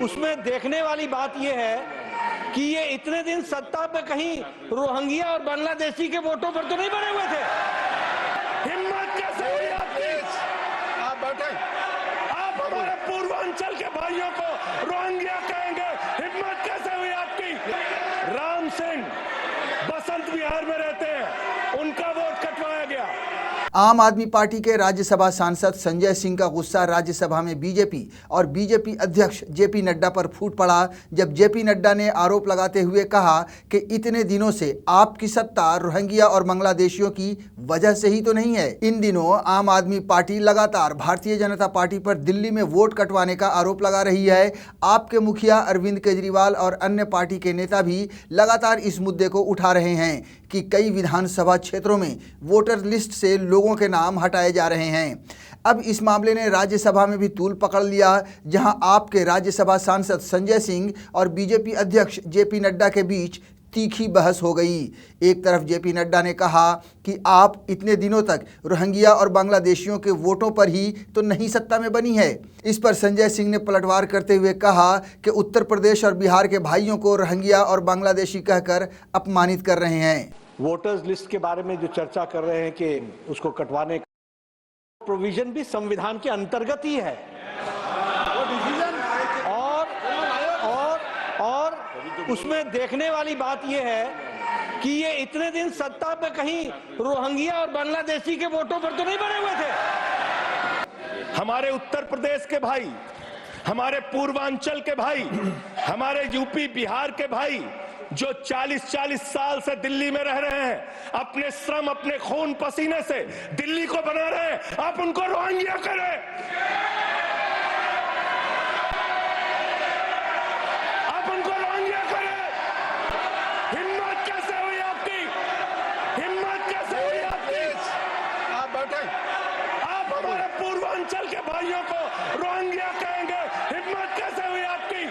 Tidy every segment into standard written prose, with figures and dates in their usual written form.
उसमें देखने वाली बात यह है कि ये इतने दिन सत्ता पे कहीं रोहिंग्या और बांग्लादेशी के वोटों पर तो नहीं बने हुए थे। हिम्मत कैसे हुई आपकी? आप बैठे। आप हमारे पूर्वांचल के भाइयों को रोहिंग्या कहेंगे? हिम्मत कैसे हुई आपकी? राम सिंह बसंत विहार में रहते हैं, उनका वोट कटवाया गया। आम आदमी पार्टी के राज्यसभा सांसद संजय सिंह का गुस्सा राज्यसभा में बीजेपी और बीजेपी अध्यक्ष जेपी नड्डा पर फूट पड़ा जब जेपी नड्डा ने आरोप लगाते हुए कहा कि इतने दिनों से आपकी सत्ता रोहिंग्या और बांग्लादेशियों की वजह से ही तो नहीं है। इन दिनों आम आदमी पार्टी लगातार भारतीय जनता पार्टी पर दिल्ली में वोट कटवाने का आरोप लगा रही है। आपके मुखिया अरविंद केजरीवाल और अन्य पार्टी के नेता भी लगातार इस मुद्दे को उठा रहे हैं कि कई विधानसभा क्षेत्रों में वोटर लिस्ट से लोगों के नाम हटाए जा रहे हैं। अब इस मामले ने राज्यसभा में भी तूल पकड़ लिया, जहां आपके राज्यसभा सांसद संजय सिंह और बीजेपी अध्यक्ष जेपी नड्डा के बीच तीखी बहस हो गई। एक तरफ जेपी नड्डा ने कहा कि आप इतने दिनों तक रोहिंग्या और बांग्लादेशियों के वोटों पर ही तो नहीं सत्ता में बनी है। इस पर संजय सिंह ने पलटवार करते हुए कहा कि उत्तर प्रदेश और बिहार के भाइयों को रोहिंग्या और बांग्लादेशी कहकर अपमानित कर रहे हैं। वोटर्स लिस्ट के बारे में जो चर्चा कर रहे हैं कि उसको कटवाने का प्रोविजन भी संविधान के अंतर्गत ही है और उसमें देखने वाली बात यह है कि ये इतने दिन सत्ता पे कहीं रोहिंग्या और बांग्लादेशी के वोटों पर तो नहीं बने हुए थे। हमारे उत्तर प्रदेश के भाई, हमारे पूर्वांचल के भाई, हमारे यूपी बिहार के भाई जो 40-40 साल से दिल्ली में रह रहे हैं, अपने श्रम अपने खून पसीने से दिल्ली को बना रहे हैं, आप उनको रोहिंग्या करें। आप उनको रोहिंग्या करें। हिम्मत कैसे हुई आपकी? हिम्मत कैसे हुई आपकी? आप बैठे। आप हमारे पूर्वांचल के भाइयों को रोहिंग्या कहेंगे? हिम्मत कैसे हुई आपकी?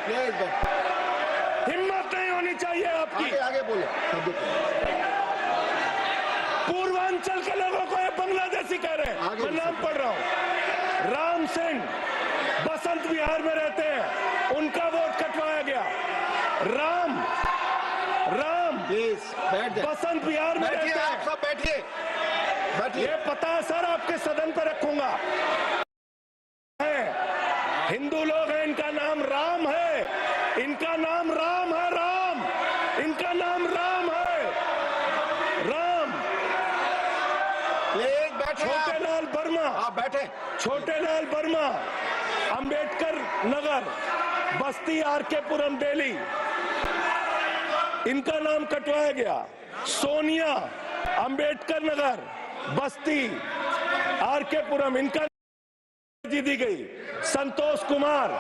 हिम्मत नहीं होनी चाहिए आपकी। आगे बोलो। पूर्वांचल के लोगों को ये बांग्लादेशी कह रहे हैं। मैं नाम पढ़ रहा हूं। राम सिंह बसंत विहार में रहते हैं, उनका वोट कटवाया गया। राम बसंत विहार में रहते हैं। आप सब बैठिए। ये पता है सर, आपके सदन पर रखूंगा। हिंदू लोग हैं, इनका नाम राम है, इनका नाम राम है। राम, इनका नाम राम है। राम। छोटे लाल वर्मा। आप बैठे। छोटे लाल वर्मा, अंबेडकर नगर, बस्ती, आरके पुरम, दिल्ली, इनका नाम कटवाया गया। सोनिया, अंबेडकर नगर, बस्ती, आरके पुरम, इनका अर्जी दी गई। संतोष कुमार,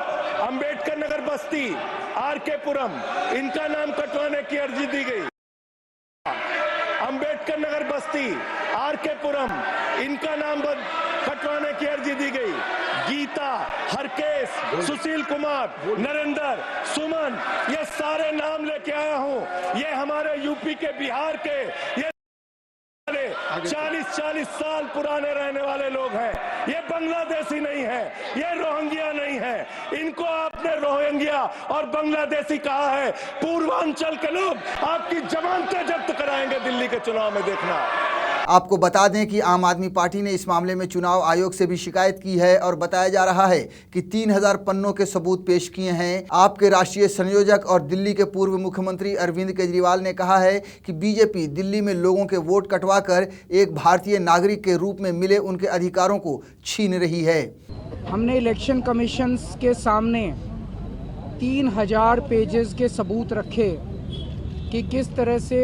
अंबेडकर नगर, बस्ती, आरके पुरम, इनका नाम कटवाने की अर्जी दी गई। अंबेडकर नगर, बस्ती, आरके पुरम, इनका नाम कटवाने की अर्जी दी गई। गीता, हरकेश, सुशील कुमार, नरेंद्र, सुमन, ये सारे नाम लेके आया हूं। ये हमारे यूपी के, बिहार के, ये 40-40 साल पुराने रहने वाले लोग हैं। ये बांग्लादेशी नहीं है, ये रोहिंग्या नहीं है। इनको आपने रोहिंग्या और बांग्लादेशी कहा है। पूर्वांचल के लोग आपकी जमानतें जब्त कराएंगे दिल्ली के चुनाव में, देखना। आपको बता दें कि आम आदमी पार्टी ने इस मामले में चुनाव आयोग से भी शिकायत की है और बताया जा रहा है कि 3000 पन्नों के सबूत पेश किए हैं। आपके राष्ट्रीय संयोजक और दिल्ली के पूर्व मुख्यमंत्री अरविंद केजरीवाल ने कहा है कि बीजेपी दिल्ली में लोगों के वोट कटवाकर एक भारतीय नागरिक के रूप में मिले उनके अधिकारों को छीन रही है। हमने इलेक्शन कमीशन के सामने 3000 पेजेस के सबूत रखे कि किस तरह से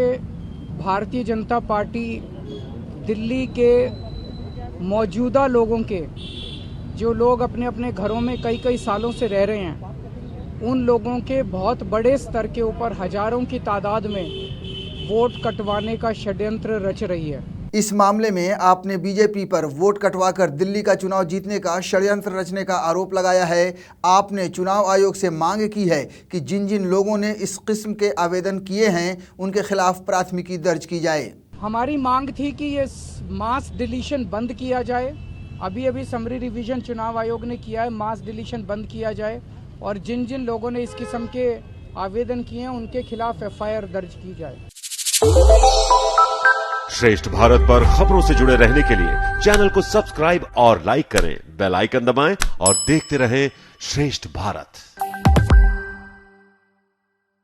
भारतीय जनता पार्टी दिल्ली के मौजूदा लोगों के, जो लोग अपने अपने घरों में कई कई सालों से रह रहे हैं, उन लोगों के बहुत बड़े स्तर के ऊपर हजारों की तादाद में वोट कटवाने का षड्यंत्र रच रही है। इस मामले में आपने बीजेपी पर वोट कटवाकर दिल्ली का चुनाव जीतने का षड्यंत्र रचने का आरोप लगाया है। आपने चुनाव आयोग से मांग की है कि जिन जिन लोगों ने इस किस्म के आवेदन किए हैं उनके खिलाफ प्राथमिकी दर्ज की जाए। हमारी मांग थी कि ये मास डिलीशन बंद किया जाए। अभी समरी रिवीजन चुनाव आयोग ने किया है, मास डिलीशन बंद किया जाए। और जिन जिन लोगों ने इस किस्म के आवेदन किए हैं उनके खिलाफ एफआईआर दर्ज की जाए। श्रेष्ठ भारत पर खबरों से जुड़े रहने के लिए चैनल को सब्सक्राइब और लाइक करें, बेल आइकन दबाएं और देखते रहें श्रेष्ठ भारत।